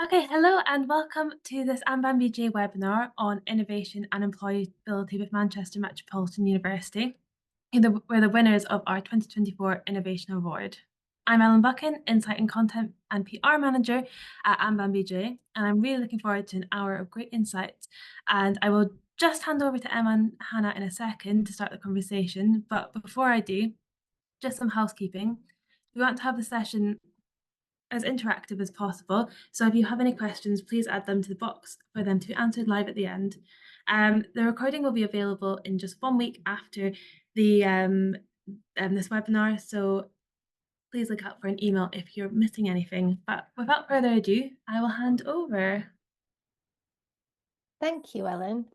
Okay, hello and welcome to this MBAs webinar on innovation and employability with Manchester Metropolitan University. We're the winners of our 2024 Innovation Award. I'm Ellen Buchan, Insight and Content and PR Manager at MBAs, and I'm really looking forward to an hour of great insights. And I will just hand over to Emma and Hannah in a second to start the conversation. But before I do, just some housekeeping. We want to have the session as interactive as possible. So if you have any questions, please add them to the box for them to be answered live at the end. The recording will be available in just 1 week after the this webinar. So please look out for an email if you're missing anything. But without further ado, I will hand over. Thank you, Ellen.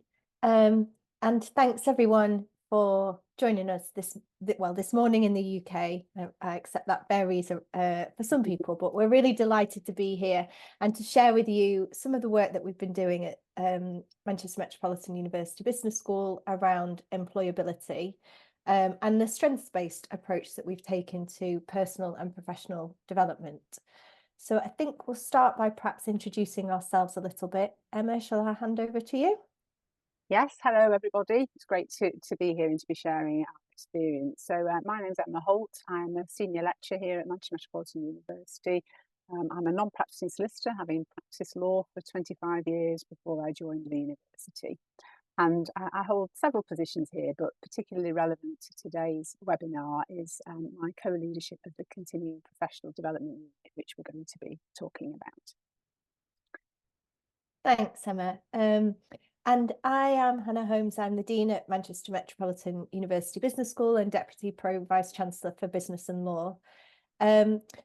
And thanks everyone for joining us this morning in the UK. I accept that varies for some people, but we're really delighted to be here and to share with you some of the work that we've been doing at Manchester Metropolitan University Business School around employability and the strengths-based approach that we've taken to personal and professional development. So I think we'll start by perhaps introducing ourselves a little bit. Emma, shall I hand over to you? Yes, hello everybody. It's great to be here and to be sharing our experience. So my name's Emma Holt. I'm a senior lecturer here at Manchester Metropolitan University. I'm a non-practicing solicitor, having practiced law for 25 years before I joined the university. And I hold several positions here, but particularly relevant to today's webinar is my co-leadership of the Continuing Professional Development Unit, which we're going to be talking about. Thanks, Emma. And I am Hannah Holmes. I'm the Dean at Manchester Metropolitan University Business School and Deputy Pro Vice Chancellor for Business and Law.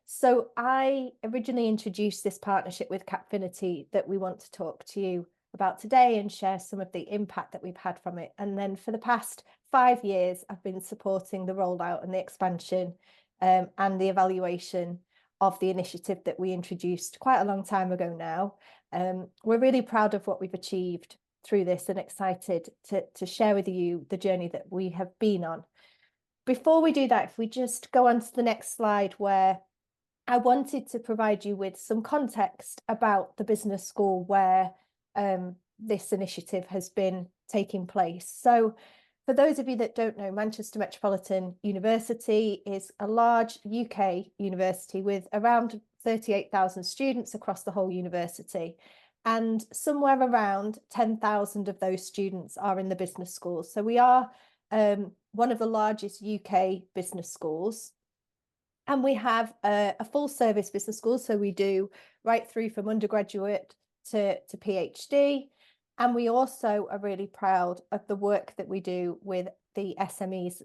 So I originally introduced this partnership with Cappfinity that we want to talk to you about today and share some of the impact that we've had from it. And then for the past 5 years, I've been supporting the rollout and the expansion and the evaluation of the initiative that we introduced quite a long time ago now. We're really proud of what we've achieved through this and excited to share with you the journey that we have been on. Before we do that, if we just go on to the next slide, where I wanted to provide you with some context about the business school where this initiative has been taking place. So for those of you that don't know, Manchester Metropolitan University is a large UK university with around 38,000 students across the whole university. And somewhere around 10,000 of those students are in the business schools. So we are one of the largest UK business schools. And we have a full service business school. So we do right through from undergraduate to PhD. And we also are really proud of the work that we do with the SMEs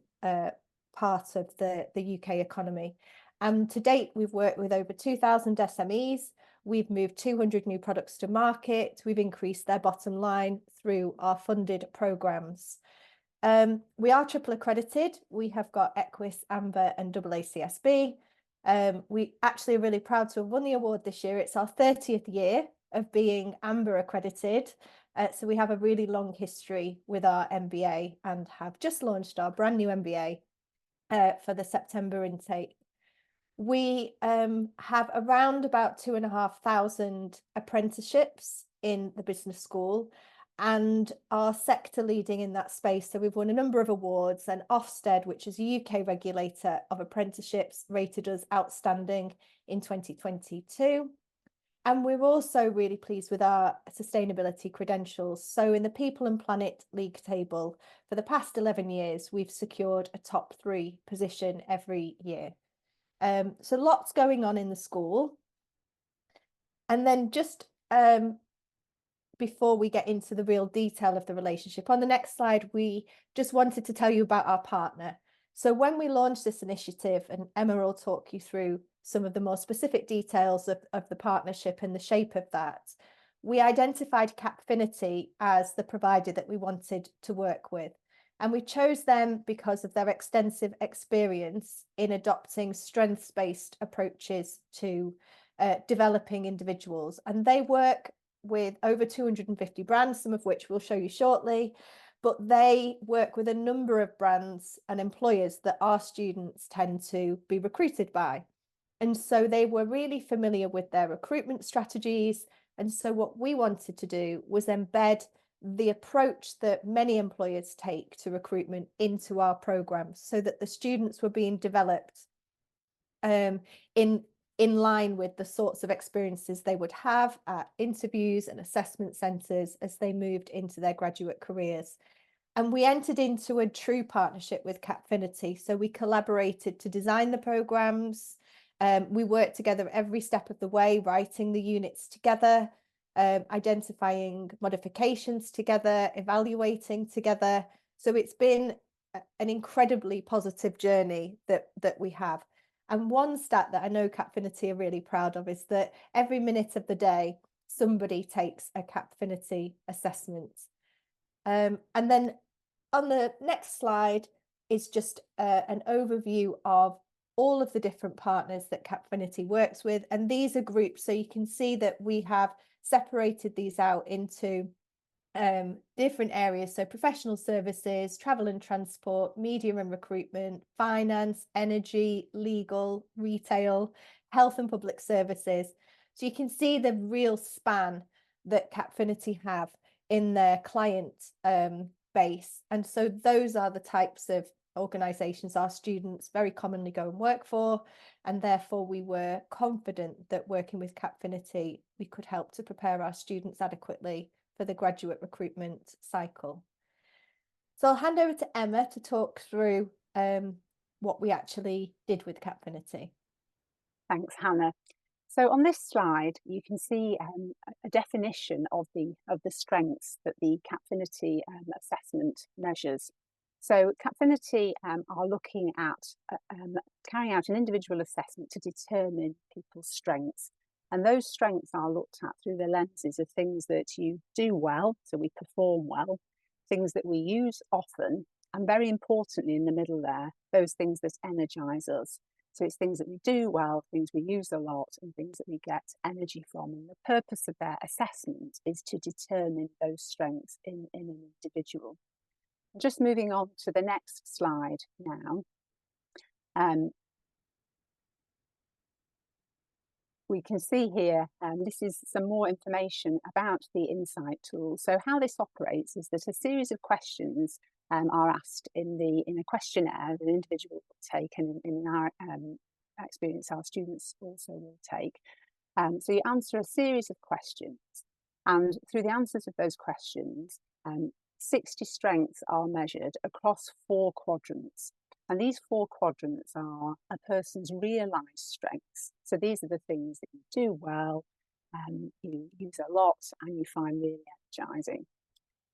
part of the UK economy. And to date, we've worked with over 2,000 SMEs. We've moved 200 new products to market. We've increased their bottom line through our funded programs. We are triple accredited. We have got Equus, Amber and AACSB. We actually are really proud to have won the award this year. It's our 30th year of being Amber accredited. So we have a really long history with our MBA and have just launched our brand new MBA for the September intake. We have around about 2,500 apprenticeships in the business school and are sector leading in that space. So we've won a number of awards, and Ofsted, which is a UK regulator of apprenticeships, rated us outstanding in 2022. And we're also really pleased with our sustainability credentials. So in the People and Planet League table, for the past 11 years, we've secured a top 3 position every year. So lots going on in the school. And then just before we get into the real detail of the relationship, on the next slide, we just wanted to tell you about our partner. So when we launched this initiative, and Emma will talk you through some of the more specific details of the partnership and the shape of that, we identified Cappfinity as the provider that we wanted to work with. And we chose them because of their extensive experience in adopting strengths-based approaches to developing individuals. And they work with over 250 brands, some of which we'll show you shortly, but they work with a number of brands and employers that our students tend to be recruited by. And so they were really familiar with their recruitment strategies, And so what we wanted to do was embed the approach that many employers take to recruitment into our programs, so that the students were being developed in line with the sorts of experiences they would have at interviews and assessment centres as they moved into their graduate careers. And we entered into a true partnership with Cappfinity. So we collaborated to design the programmes. We worked together every step of the way, writing the units together, identifying modifications together, evaluating together. So it's been an incredibly positive journey that we have. And one stat that I know Cappfinity are really proud of is that every minute of the day, somebody takes a Cappfinity assessment. And then on the next slide is just an overview of all of the different partners that Cappfinity works with. And these are groups, so you can see that we have separated these out into different areas. So professional services, travel and transport, media and recruitment, finance, energy, legal, retail, health and public services. So you can see the real span that Cappfinity have in their client base. And so those are the types of organisations our students very commonly go and work for, and therefore we were confident that working with Cappfinity we could help to prepare our students adequately for the graduate recruitment cycle. So I'll hand over to Emma to talk through what we actually did with Cappfinity. Thanks, Hannah. So on this slide, you can see a definition of the strengths that the Cappfinity assessment measures. So Cappfinity are looking at carrying out an individual assessment to determine people's strengths. And those strengths are looked at through the lenses of things that you do well, so we perform well, things that we use often, and very importantly in the middle there, those things that energise us. So it's things that we do well, things we use a lot, and things that we get energy from. And the purpose of their assessment is to determine those strengths in an individual. Just moving on to the next slide now. We can see here, this is some more information about the Insight tool. So how this operates is that a series of questions are asked in a questionnaire that an individual will take, and in our experience, our students also will take. So you answer a series of questions, and through the answers of those questions, 60 strengths are measured across 4 quadrants. And these 4 quadrants are a person's realised strengths. So these are the things that you do well, you use a lot, and you find really energising.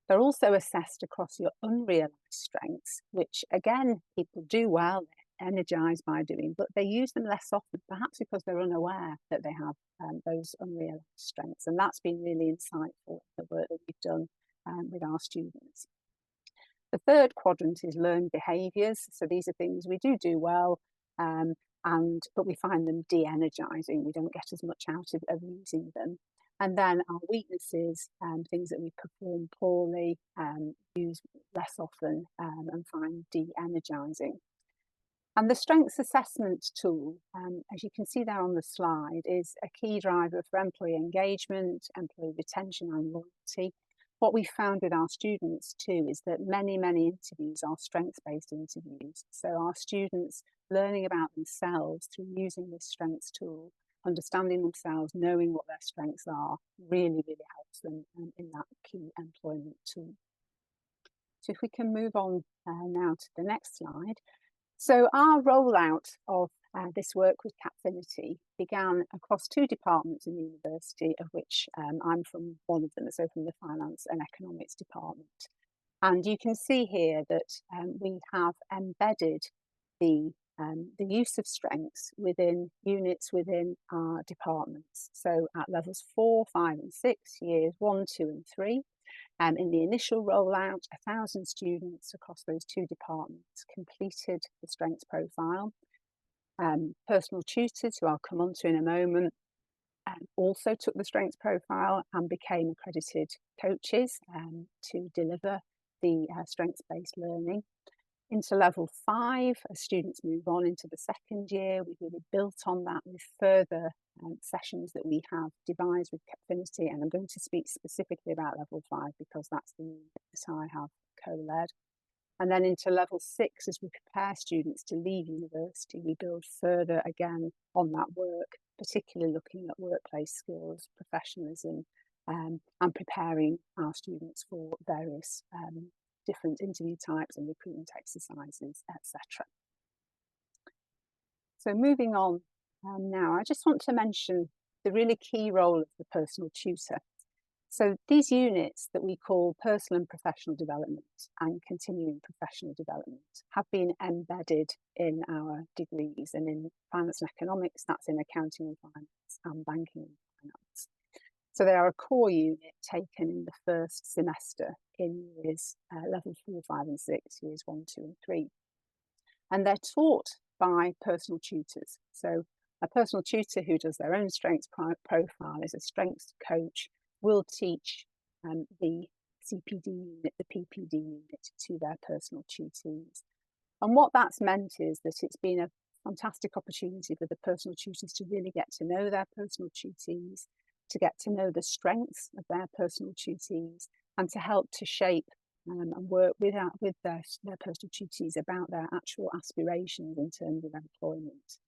They're also assessed across your unrealised strengths, which again, people do well, they're energised by doing, but they use them less often, perhaps because they're unaware that they have those unrealised strengths. And that's been really insightful, the work that we've done with our students. The third quadrant is learned behaviours. So these are things we do well, but we find them de-energising. We don't get as much out of using them. And then our weaknesses, things that we perform poorly, use less often, and find de-energising. And the strengths assessment tool, as you can see there on the slide, is a key driver for employee engagement, employee retention and loyalty. What we found with our students too is that many interviews are strengths-based interviews. So our students learning about themselves through using this strengths tool, understanding themselves, knowing what their strengths are, really helps them in that key employment tool. So if we can move on now to the next slide. So our rollout of this work with Cappfinity began across 2 departments in the university, of which I'm from one of them, so from the finance and economics department. And you can see here that we have embedded the use of strengths within units within our departments. So at levels 4, 5 and 6, years 1, 2 and 3. In the initial rollout, 1,000 students across those 2 departments completed the strengths profile. Personal tutors, who I'll come on to in a moment, also took the strengths profile and became accredited coaches to deliver the strengths-based learning. Into level 5, as students move on into the second year, we've really built on that with further sessions that we have devised with Cappfinity, and I'm going to speak specifically about level 5 because that's the unit that I have co-led. And then into level 6, as we prepare students to leave university, we build further again on that work, particularly looking at workplace skills, professionalism, and preparing our students for various different interview types and recruitment exercises, etc. So moving on now, I just want to mention the really key role of the personal tutor. So these units that we call personal and professional development and continuing professional development have been embedded in our degrees, and in finance and economics, that's in accounting and finance and banking and finance. So they are a core unit taken in the first semester in years level 4, 5 and 6, years 1, 2 and 3. And they're taught by personal tutors. So a personal tutor who does their own strengths profile, is a strengths coach, will teach the CPD unit, the PPD unit to their personal tutees. And what that's meant is that it's been a fantastic opportunity for the personal tutors to really get to know their personal tutees, to get to know the strengths of their personal tutees, and to help to shape and work with their personal tutees about their actual aspirations in terms of employment.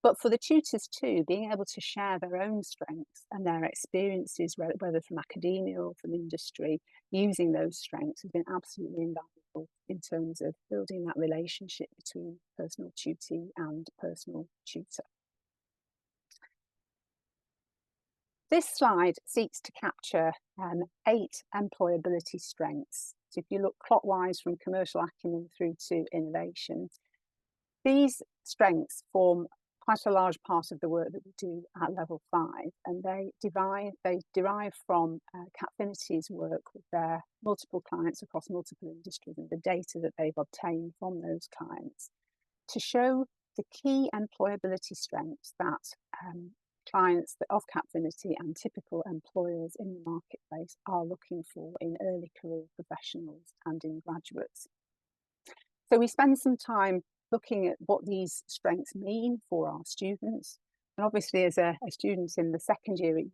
But for the tutors too, being able to share their own strengths and their experiences, whether from academia or from industry, using those strengths has been absolutely invaluable in terms of building that relationship between personal tutee and personal tutor. This slide seeks to capture 8 employability strengths. So if you look clockwise from commercial acumen through to innovation, these strengths form quite a large part of the work that we do at level 5, and they derive from Cappfinity's work with their multiple clients across multiple industries and the data that they've obtained from those clients to show the key employability strengths that clients of Cappfinity and typical employers in the marketplace are looking for in early career professionals and in graduates. So we spend some time looking at what these strengths mean for our students. And obviously, as a student in the second year at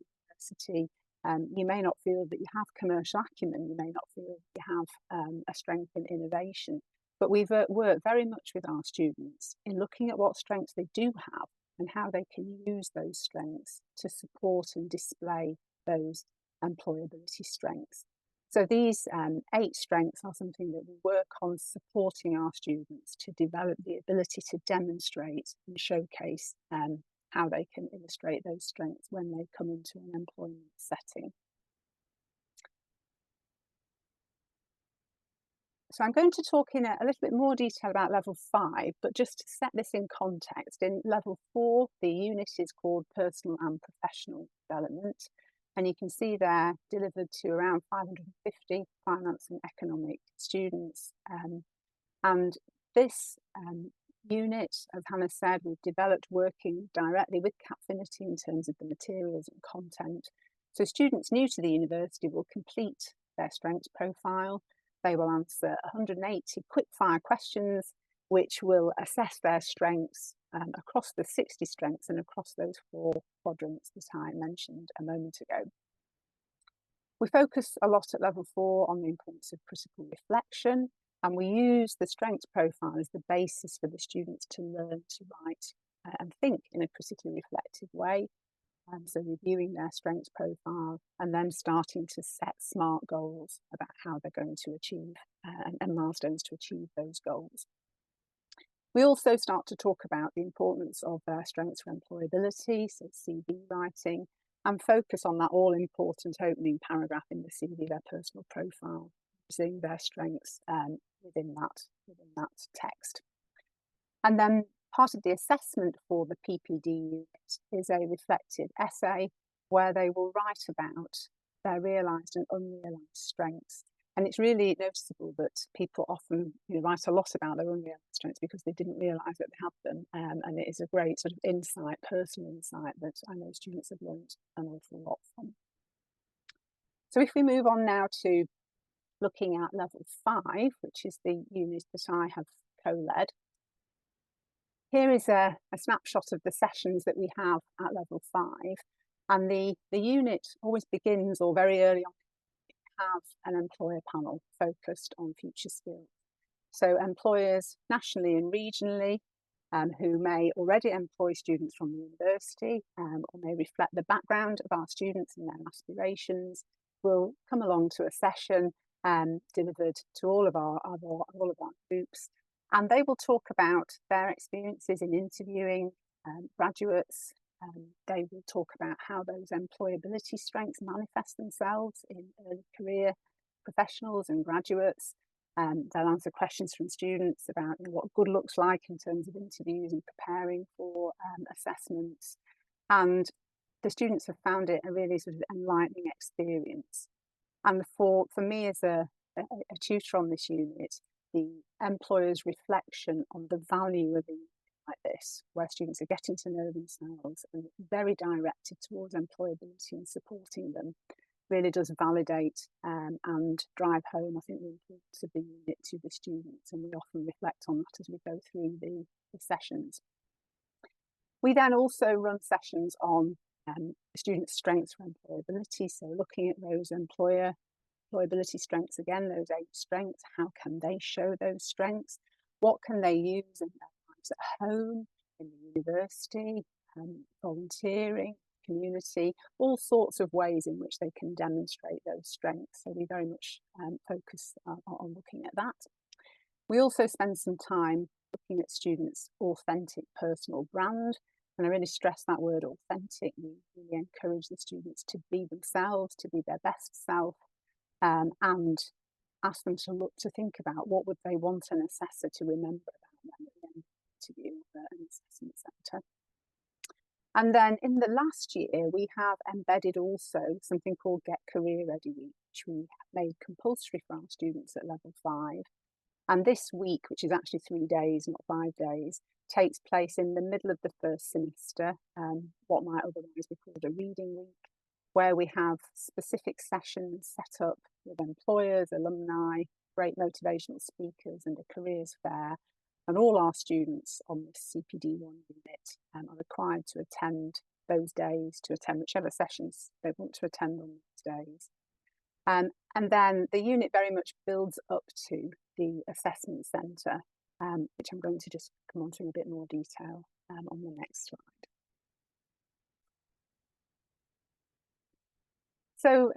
university, you may not feel that you have commercial acumen, you may not feel that you have a strength in innovation, but we've worked very much with our students in looking at what strengths they do have and how they can use those strengths to support and display those employability strengths. So these 8 strengths are something that we work on supporting our students to develop the ability to demonstrate and showcase how they can illustrate those strengths when they come into an employment setting. So I'm going to talk in a little bit more detail about level 5, but just to set this in context, in level 4, the unit is called personal and professional development. And you can see there delivered to around 550 finance and economic students. And this unit, as Hannah said, we've developed working directly with Cappfinity in terms of the materials and content. So students new to the university will complete their strengths profile. They will answer 180 quickfire questions, which will assess their strengths across the 60 strengths and across those 4 quadrants that I mentioned a moment ago. We focus a lot at level 4 on the importance of critical reflection, and we use the strengths profile as the basis for the students to learn to write and think in a critically reflective way. So reviewing their strengths profile and then starting to set SMART goals about how they're going to achieve and milestones to achieve those goals. We also start to talk about the importance of their strengths for employability, so CV writing, and focus on that all-important opening paragraph in the CV, their personal profile, using their strengths within that text. And then part of the assessment for the PPD unit is a reflective essay where they will write about their realised and unrealised strengths. And it's really noticeable that people often write a lot about their unrealised strengths because they didn't realise that they had them. And it is a great sort of insight, personal insight, that I know students have learned an awful lot from. So if we move on now to looking at level 5, which is the unit that I have co-led. Here is a snapshot of the sessions that we have at level 5. And the unit always begins, or very early on, have an employer panel focused on future skills. So employers nationally and regionally who may already employ students from the university or may reflect the background of our students and their aspirations will come along to a session delivered to all of our groups, and they will talk about their experiences in interviewing graduates. They will talk about how those employability strengths manifest themselves in early career professionals and graduates. They'll answer questions from students about what good looks like in terms of interviews and preparing for assessments. And the students have found it a really sort of enlightening experience. And for me as a tutor on this unit, the employer's reflection on the value of a unit like this, where students are getting to know themselves and very directed towards employability and supporting them, really does validate and drive home, I think, the importance of the unit to the students, and we often reflect on that as we go through the sessions. We then also run sessions on student strengths for employability, so looking at those employability strengths again, those 8 strengths. How can they show those strengths? What can they use in their lives at home, in the university, volunteering, community, all sorts of ways in which they can demonstrate those strengths. So we very much focus on looking at that. We also spend some time looking at students' authentic personal brand, and I really stress that word authentic. We really encourage the students to be themselves, to be their best self, and ask them to think about what would they want an assessor to remember about them at the end of the interview or an assessment centre. And then in the last year, we have embedded also something called Get Career Ready Week, which we made compulsory for our students at level 5. And this week, which is actually 3 days, not 5 days, takes place in the middle of the first semester, what might otherwise be called a reading week, where we have specific sessions set up with employers, alumni, great motivational speakers, and a careers fair. And all our students on this CPD1 unit are required to attend those days, to attend whichever sessions they want to attend on those days. And then the unit very much builds up to the assessment centre, which I'm going to just come on to in a bit more detail on the next slide. So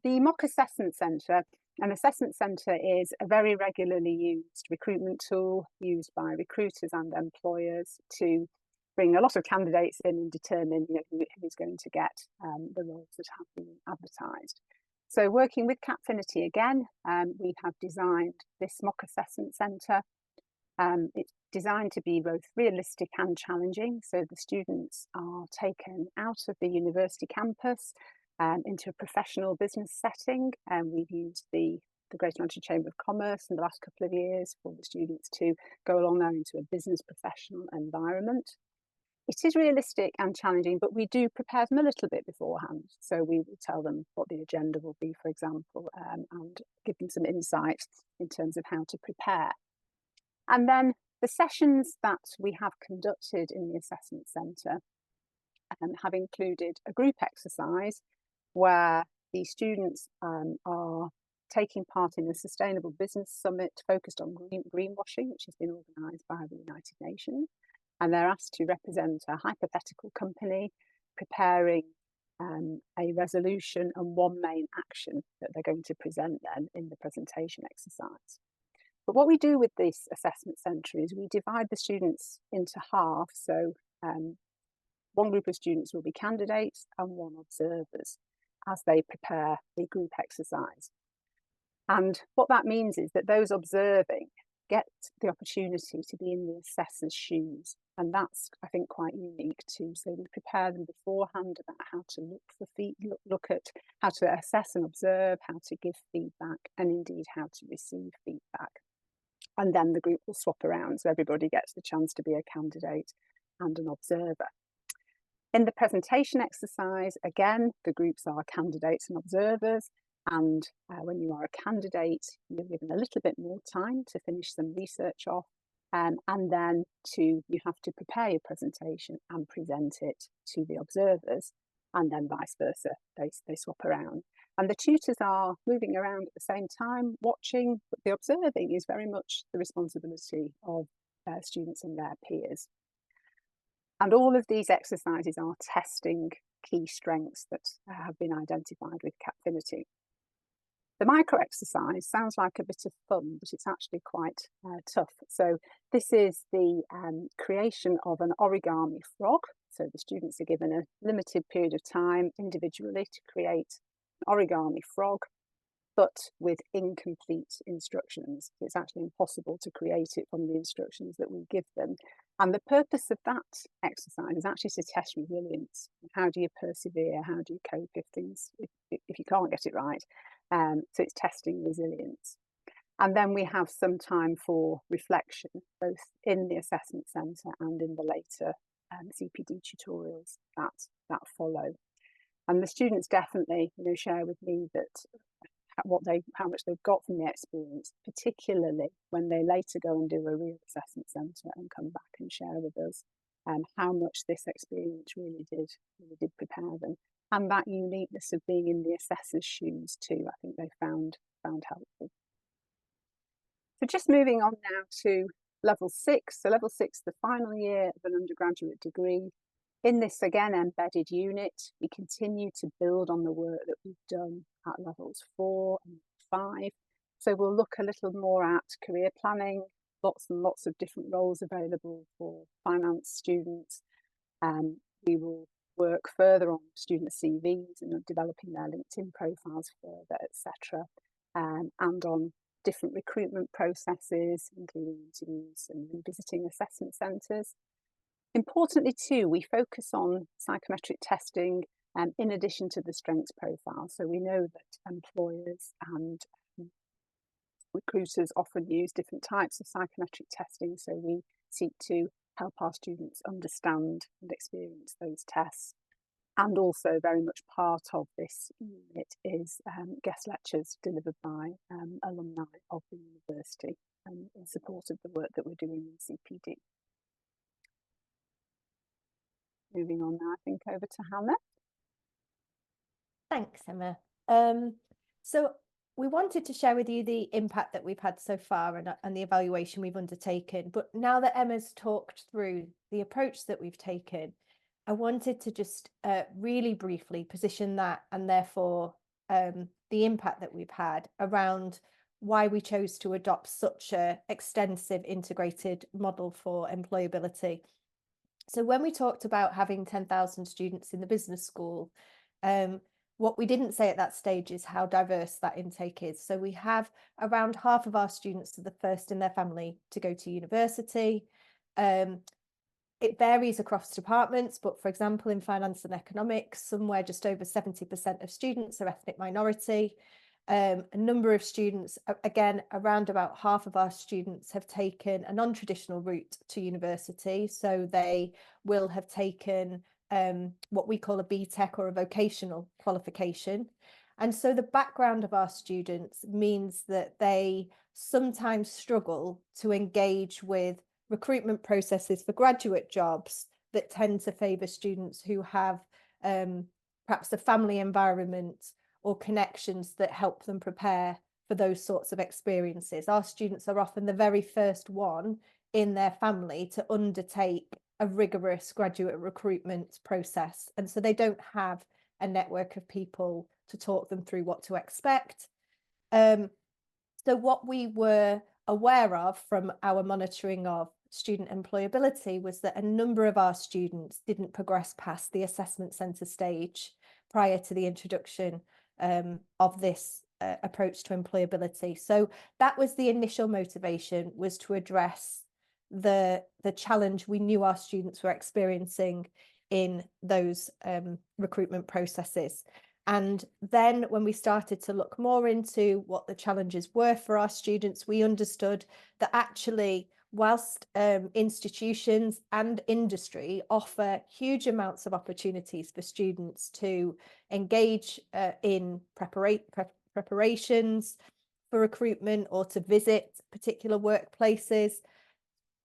the mock assessment centre. An assessment centre is a very regularly used recruitment tool used by recruiters and employers to bring a lot of candidates in and determine who's going to get the roles that have been advertised. So working with Cappfinity again, we have designed this mock assessment centre. It's designed to be both realistic and challenging, so the students are taken out of the university campus into a professional business setting, and we've used the Greater Manchester Chamber of Commerce in the last couple of years for the students to go along there into a business professional environment. It is realistic and challenging, but we do prepare them a little bit beforehand. So we will tell them what the agenda will be, for example, and give them some insight in terms of how to prepare. And then the sessions that we have conducted in the assessment centre have included a group exercise where the students are taking part in a Sustainable Business Summit focused on greenwashing, which has been organised by the United Nations. And they're asked to represent a hypothetical company preparing a resolution and one main action that they're going to present then in the presentation exercise. But what we do with this assessment centre is we divide the students into half. So one group of students will be candidates and one observers as they prepare the group exercise. And what that means is that those observing get the opportunity to be in the assessor's shoes. And that's, I think, quite unique too. So we prepare them beforehand about how to look at how to assess and observe, how to give feedback, and indeed how to receive feedback. And then the group will swap around, so everybody gets the chance to be a candidate and an observer. In the presentation exercise, again, the groups are candidates and observers, And when you are a candidate, you're given a little bit more time to finish some research off, and then you have to prepare your presentation and present it to the observers, and then vice versa. They swap around. And the tutors are moving around at the same time, watching, but the observing is very much the responsibility of students and their peers. And all of these exercises are testing key strengths that have been identified with Cappfinity. The micro exercise sounds like a bit of fun, but it's actually quite tough. So this is the creation of an origami frog. So the students are given a limited period of time individually to create an origami frog, but with incomplete instructions. It's actually impossible to create it from the instructions that we give them. And the purpose of that exercise is actually to test resilience. How do you persevere? How do you cope if you can't get it right? So it's testing resilience. And then we have some time for reflection, both in the assessment centre and in the later CPD tutorials that follow. And the students definitely share with me that how much they've got from the experience, particularly when they later go and do a real assessment centre and come back and share with us how much this experience really did prepare them. And that uniqueness of being in the assessor's shoes too, I think they found helpful. So just moving on now to level 6. So level 6, the final year of an undergraduate degree. In this, again, embedded unit, we continue to build on the work that we've done at levels 4 and 5. So we'll look a little more at career planning, lots and lots of different roles available for finance students. We will work further on student CVs and developing their LinkedIn profiles further, etc. And on different recruitment processes, including interviews and revisiting assessment centres. Importantly too, we focus on psychometric testing in addition to the strengths profile. So we know that employers and recruiters often use different types of psychometric testing, so we seek to help our students understand and experience those tests. And also very much part of this unit is guest lectures delivered by alumni of the university in support of the work that we're doing in CPD. Moving on now, I think, over to Hannah. Thanks, Emma. So we wanted to share with you the impact that we've had so far and the evaluation we've undertaken. But now that Emma's talked through the approach that we've taken, I wanted to just really briefly position that and therefore the impact that we've had around why we chose to adopt such an extensive integrated model for employability. So when we talked about having 10,000 students in the business school, what we didn't say at that stage is how diverse that intake is. So we have around half of our students are the first in their family to go to university. It varies across departments, but for example, in finance and economics, somewhere just over 70% of students are ethnic minority. A number of students, again, around about half of our students have taken a non-traditional route to university. So they will have taken what we call a BTEC or a vocational qualification. And so the background of our students means that they sometimes struggle to engage with recruitment processes for graduate jobs that tend to favour students who have perhaps a family environment or connections that help them prepare for those sorts of experiences. Our students are often the very first one in their family to undertake a rigorous graduate recruitment process. And so they don't have a network of people to talk them through what to expect. So what we were aware of from our monitoring of student employability was that a number of our students didn't progress past the assessment centre stage prior to the introduction of this approach to employability. So that was the initial motivation, was to address the challenge we knew our students were experiencing in those recruitment processes. And then when we started to look more into what the challenges were for our students, we understood that actually, whilst institutions and industry offer huge amounts of opportunities for students to engage in preparations for recruitment or to visit particular workplaces.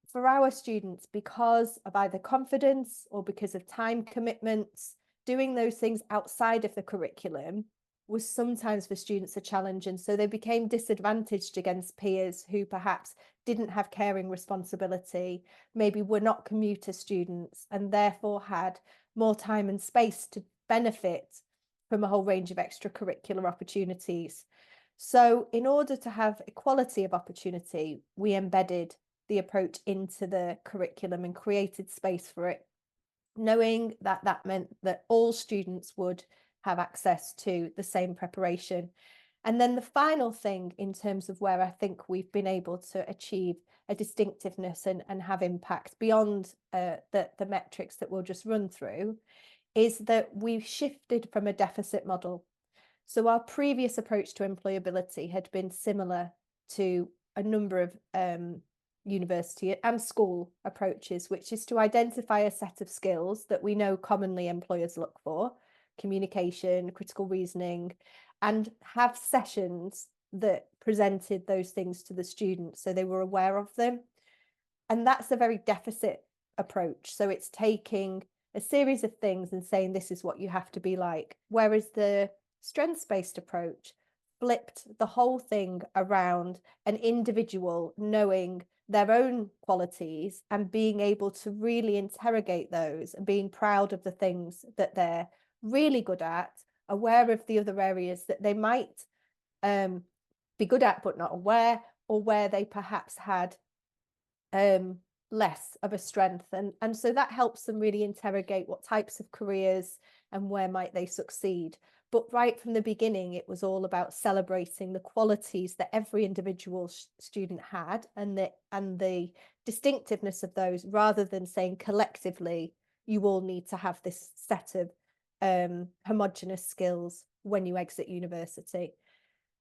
For our students, because of either confidence or because of time commitments, doing those things outside of the curriculum was sometimes for students a challenge, and so they became disadvantaged against peers who perhaps didn't have caring responsibility, maybe were not commuter students, and therefore had more time and space to benefit from a whole range of extracurricular opportunities. So in order to have equality of opportunity, we embedded the approach into the curriculum and created space for it, knowing that that meant that all students would have access to the same preparation. And then the final thing in terms of where I think we've been able to achieve a distinctiveness and have impact beyond the metrics that we'll just run through is that we've shifted from a deficit model. So our previous approach to employability had been similar to a number of university and school approaches, which is to identify a set of skills that we know commonly employers look for, communication, critical reasoning, and have sessions that presented those things to the students so they were aware of them. And that's a very deficit approach. So it's taking a series of things and saying this is what you have to be like, whereas the strengths-based approach flipped the whole thing around an individual knowing their own qualities and being able to really interrogate those and being proud of the things that they're really good at, aware of the other areas that they might be good at but not aware, or where they perhaps had less of a strength. And so that helps them really interrogate what types of careers and where might they succeed. But right from the beginning, it was all about celebrating the qualities that every individual student had and the distinctiveness of those, rather than saying collectively, you all need to have this set of homogenous skills when you exit university.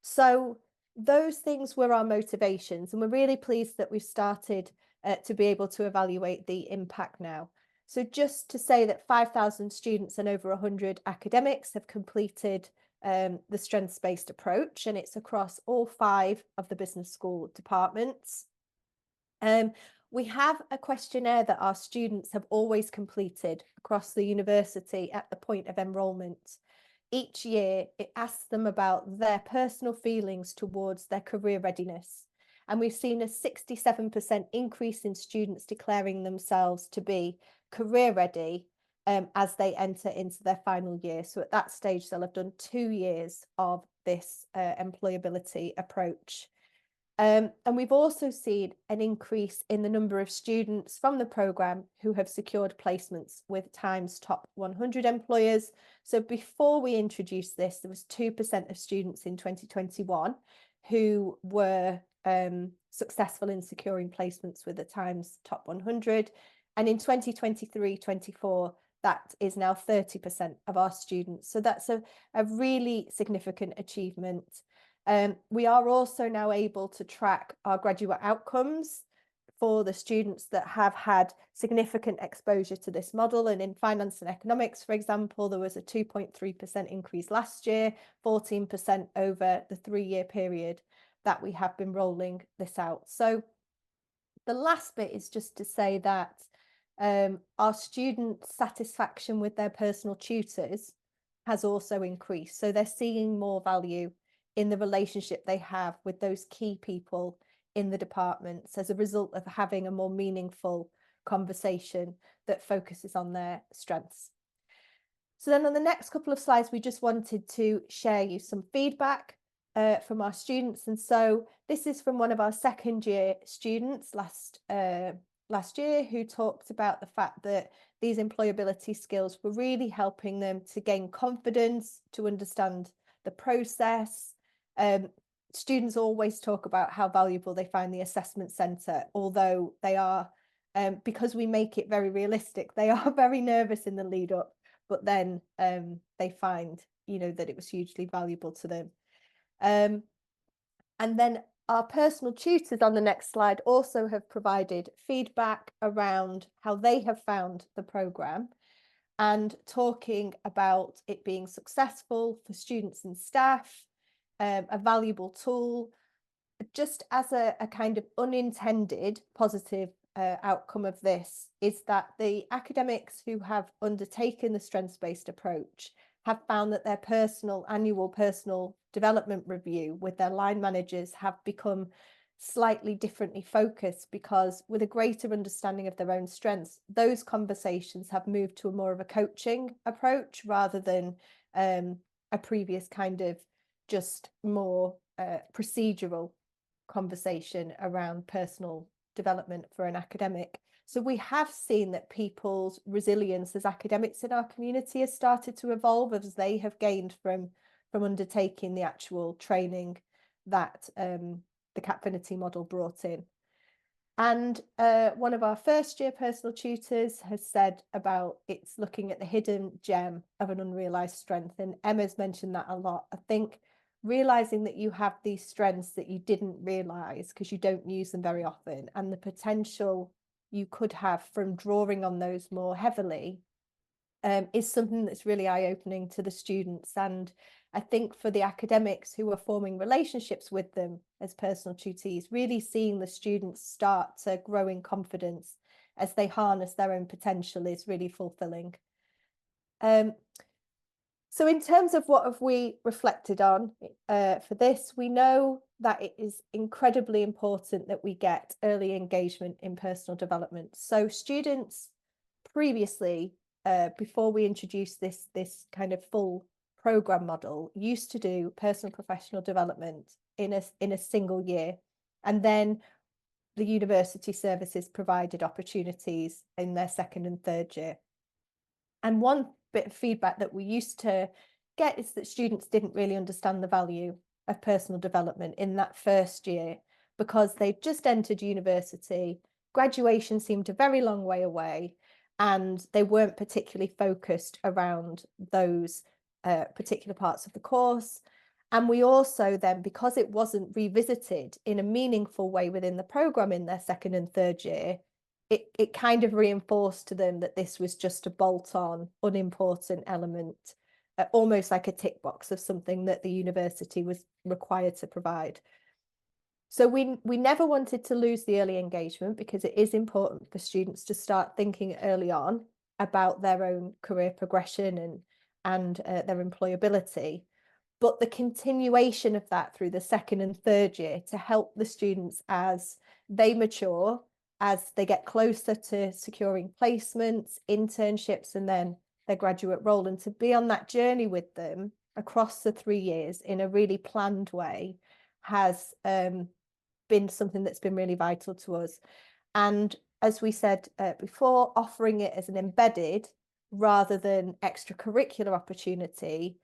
So those things were our motivations, and we're really pleased that we've started to be able to evaluate the impact now. So just to say that 5,000 students and over 100 academics have completed the strengths-based approach, and it's across all 5 of the business school departments. We have a questionnaire that our students have always completed across the university at the point of enrolment. Each year, it asks them about their personal feelings towards their career readiness. And we've seen a 67% increase in students declaring themselves to be career ready as they enter into their final year. So at that stage, they'll have done 2 years of this employability approach. And we've also seen an increase in the number of students from the programme who have secured placements with Times top 100 employers. So before we introduced this, there was 2% of students in 2021 who were successful in securing placements with the Times top 100. And in 2023-24, that is now 30% of our students. So that's a really significant achievement. We are also now able to track our graduate outcomes for the students that have had significant exposure to this model. And in finance and economics, for example, there was a 2.3% increase last year, 14% over the 3-year period that we have been rolling this out. So the last bit is just to say that our student satisfaction with their personal tutors has also increased. So they're seeing more value in the relationship they have with those key people in the departments as a result of having a more meaningful conversation that focuses on their strengths. So then on the next couple of slides, we just wanted to share you some feedback from our students. And so this is from one of our second year students last year, who talked about the fact that these employability skills were really helping them to gain confidence, to understand the process. Students always talk about how valuable they find the assessment centre, although they are, because we make it very realistic, they are very nervous in the lead up, but then they find, that it was hugely valuable to them. And then our personal tutors on the next slide also have provided feedback around how they have found the programme and talking about it being successful for students and staff, a valuable tool, just as a kind of unintended positive outcome of this is that the academics who have undertaken the strengths-based approach have found that their annual personal development review with their line managers have become slightly differently focused, because with a greater understanding of their own strengths, those conversations have moved to a more of a coaching approach rather than a previous kind of just more procedural conversation around personal development for an academic. So we have seen that people's resilience as academics in our community has started to evolve as they have gained from undertaking the actual training that the Cappfinity model brought in. And one of our first year personal tutors has said about it's looking at the hidden gem of an unrealized strength. And Emma's mentioned that a lot. I think realizing that you have these strengths that you didn't realize because you don't use them very often, and the potential you could have from drawing on those more heavily is something that's really eye-opening to the students. And I think for the academics who are forming relationships with them as personal tutees, really seeing the students start to grow in confidence as they harness their own potential is really fulfilling. So in terms of what have we reflected on for this, we know that it is incredibly important that we get early engagement in personal development. So students previously, before we introduced this kind of full program model, used to do personal professional development in a single year, and then the university services provided opportunities in their second and third year. And one bit of feedback that we used to get is that students didn't really understand the value of personal development in that first year because they'd just entered university, graduation seemed a very long way away, and they weren't particularly focused around those particular parts of the course. And we also then, because it wasn't revisited in a meaningful way within the programme in their second and third year, it kind of reinforced to them that this was just a bolt-on, unimportant element, almost like a tick box of something that the university was required to provide. So we never wanted to lose the early engagement, because it is important for students to start thinking early on about their own career progression and their employability. But the continuation of that through the second and third year to help the students as they mature, as they get closer to securing placements, internships, and then their graduate role, and to be on that journey with them across the 3 years in a really planned way has been something that's been really vital to us. And as we said before, offering it as an embedded rather than extracurricular opportunity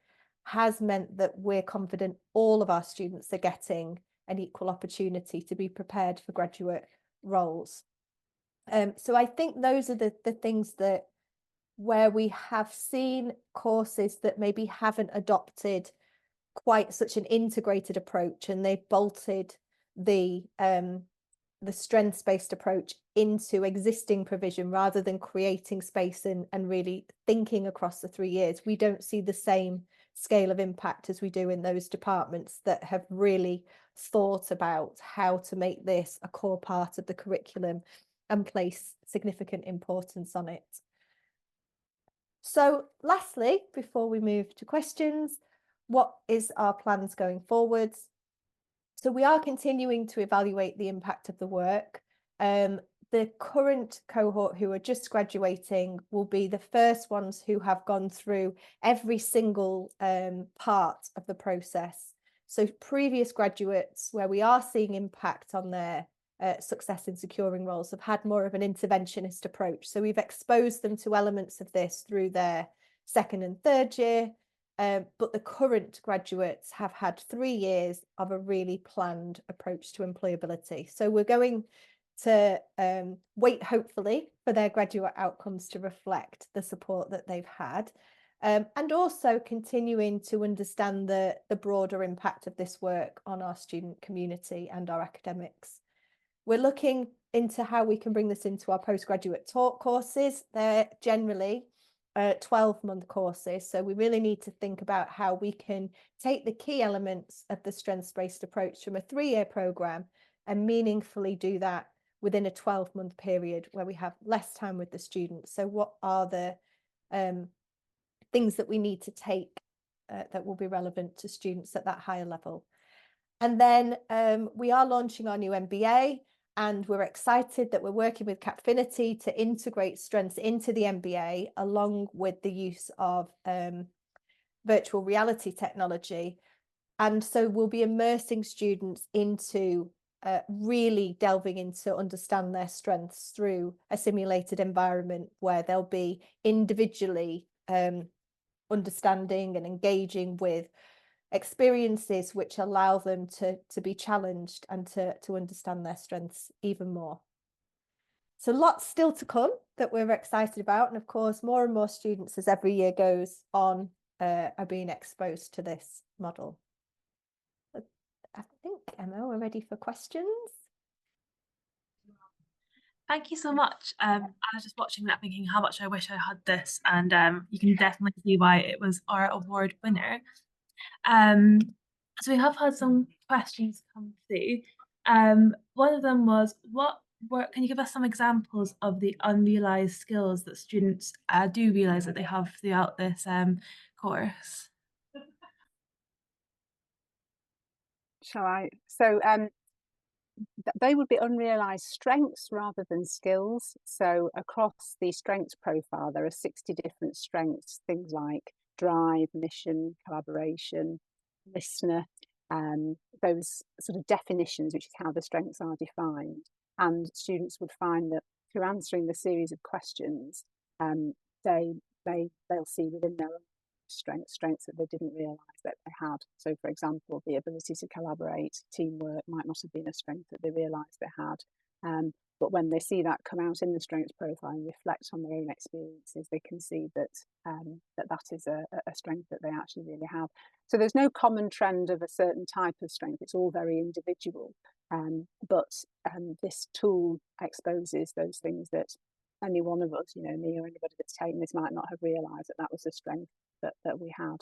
has meant that we're confident all of our students are getting an equal opportunity to be prepared for graduate roles. So I think those are the things that where we have seen courses that maybe haven't adopted quite such an integrated approach, and they've bolted the strengths-based approach into existing provision rather than creating space and really thinking across the 3 years. We don't see the same scale of impact as we do in those departments that have really thought about how to make this a core part of the curriculum and place significant importance on it. So lastly, before we move to questions, what is our plans going forwards? So we are continuing to evaluate the impact of the work. The current cohort who are just graduating will be the first ones who have gone through every single part of the process. So previous graduates, where we are seeing impact on their success in securing roles, have had more of an interventionist approach. So we've exposed them to elements of this through their second and third year. But the current graduates have had 3 years of a really planned approach to employability. So we're going to wait, hopefully, for their graduate outcomes to reflect the support that they've had, and also continuing to understand the broader impact of this work on our student community and our academics. We're looking into how we can bring this into our postgraduate talk courses. They're generally 12-month courses. So we really need to think about how we can take the key elements of the strengths-based approach from a 3-year program and meaningfully do that within a 12-month period where we have less time with the students. So what are the things that we need to take that will be relevant to students at that higher level? And then we are launching our new MBA, and we're excited that we're working with Cappfinity to integrate strengths into the MBA along with the use of virtual reality technology. And so we'll be immersing students into really delving into understand their strengths through a simulated environment where they'll be individually understanding and engaging with experiences which allow them to be challenged and to understand their strengths even more. So lots still to come that we're excited about, and of course more and more students as every year goes on are being exposed to this model. I think, Emma, we're ready for questions. Thank you so much. I was just watching that thinking how much I wish I had this, and you can definitely see why it was our award winner. So we have had some questions come through. One of them was, can you give us some examples of the unrealized skills that students do realize that they have throughout this course? Shall I? So they would be unrealized strengths rather than skills. So across the strengths profile, there are 60 different strengths, things like drive, mission, collaboration, listener, those sort of definitions, which is how the strengths are defined. And students would find that through answering the series of questions, they'll see within their own strengths that they didn't realise that they had. So, for example, the ability to collaborate, teamwork might not have been a strength that they realised they had. But when they see that come out in the strengths profile and reflect on their own experiences, they can see that that is a strength that they actually really have. So there's no common trend of a certain type of strength. It's all very individual. But this tool exposes those things that any one of us, me or anybody that's taken this, might not have realised that was a strength that we had,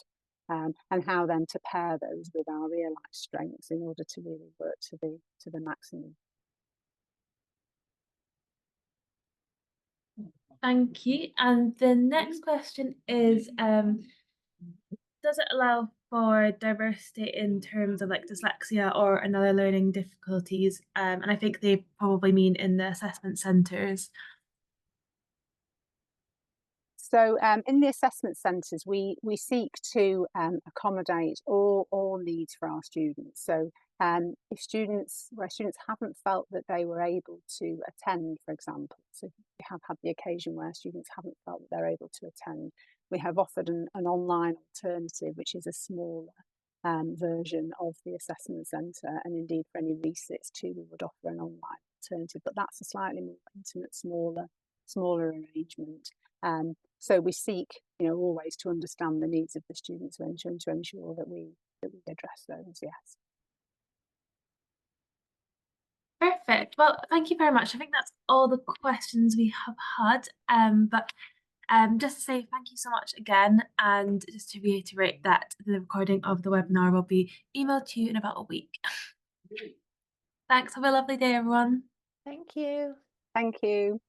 and how then to pair those with our realised strengths in order to really work to the maximum. Thank you. And the next question is, does it allow for diversity in terms of like dyslexia or another learning difficulties? And I think they probably mean in the assessment centres. So in the assessment centres, we seek to accommodate all needs for our students. So if students haven't felt that they were able to attend, for example, so we have had the occasion where students haven't felt that they're able to attend, we have offered an online alternative, which is a smaller version of the assessment centre, and indeed for any resits too, we would offer an online alternative, but that's a slightly more intimate, smaller arrangement. So we seek, always to understand the needs of the students and to ensure that we address those. Yes. Perfect. Well, thank you very much. I think that's all the questions we have had. But just to say thank you so much again, and just to reiterate that the recording of the webinar will be emailed to you in about a week. Thanks. Have a lovely day, everyone. Thank you. Thank you.